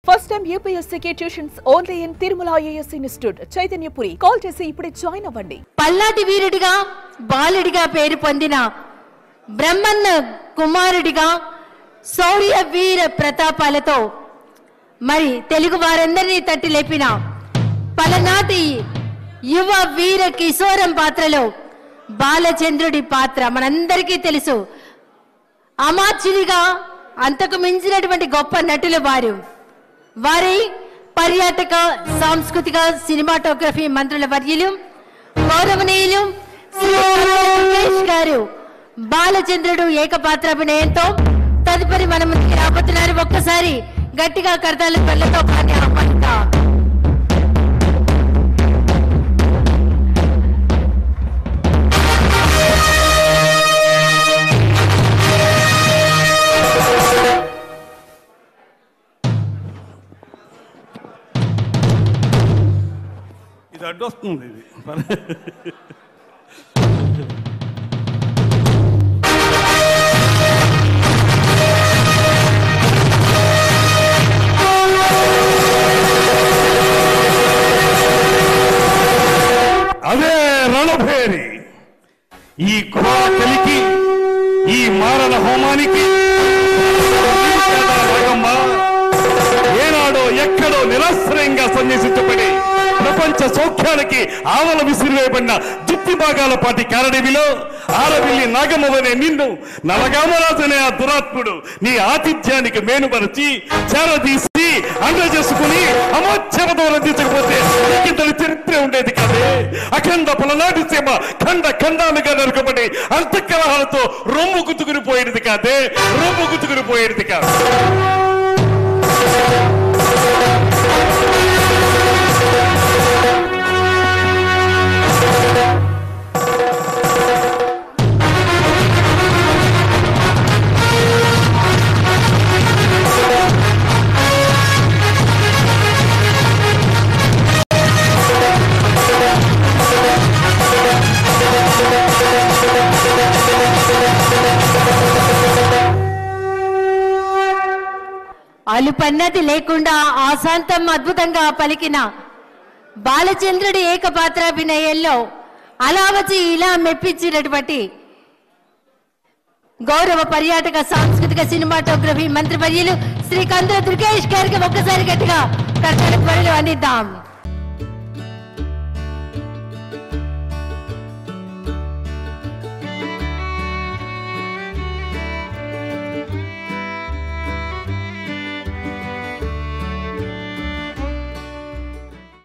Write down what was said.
First time UPSC tuitions only in Tirumala IAS Institute, Chaitanyapuri. Call chesi ipude join avandi. పల్లాటి వీరుడిగా బాలుడిగా పేరు పొందిన బ్రహ్మన్న కుమారుడిగా శౌర్య వీర ప్రతాపాలతో మరి తెలుగు వారందరినీ తట్టి లేపిన పలనాటి యువ వీర కిశోరం పాత్రలో బాలచంద్రుడి పాత్ర మనందరికీ తెలుసు. అమాత్యుడిగా అంతకు మించినటువంటి గొప్ప నటులు వారి పర్యాటక సాంస్కృతిక సినిమాటోగ్రఫీ మంత్రుల వర్యులు గౌరవనీయులు శ్రీ సురేష్ గారు బాలచంద్రుడు ఏకపాత్రాభినయంతో తదుపరి మన ముందుకు రాబోతున్నారు. ఒక్కసారి గట్టిగా కర్తాల పళ్ళతో పాని ఆహ్వానిద్దాం. ఇది అడ్డొస్తుంది. ఇది అదే రణభేరి. ఈ కలికి ఈ మారణ హోమానికి ఏనాడో ఎక్కడో నిరాశ్రయంగా సన్యసించబడి ప్రపంచ సౌఖ్యానికి ఆవల విసిరివేయబడిన దుప్పి భాగాల పాటి కారడివిలో ఆరవిల్లి నాగమ్మవనే నిన్ను నలగామరాజనే ఆ దురాత్ముడు నీ ఆతిథ్యానికి మేనుపరిచి చేరదీసి అండ చేసుకుని అమోచ్చవతో రందించకపోతే ఇంతటి చరిత్ర ఉండేది కాదే. అఖండ పలనాటి సీమ ఖండ ఖండాలుగా నరకబడి అంతఃకలహాలతో రొమ్ము గుతుకుని పోయేది కాదే, రొమ్ము గుతుకుని పోయేది కాదు. అలుపన్నది లేకుండా ఆశాంతం అద్భుతంగా పలికిన బాలచంద్రుడి ఏకపాత్రాభినయంలో అలా వచ్చి ఇలా మెప్పించినటువంటి గౌరవ పర్యాటక సాంస్కృతిక సినిమాటోగ్రఫీ మంత్రివర్యులు శ్రీ కంద్ర దుర్గేష్ గారికి ఒక్కసారి గట్టిగా కర్ణాటక అందిద్దాం.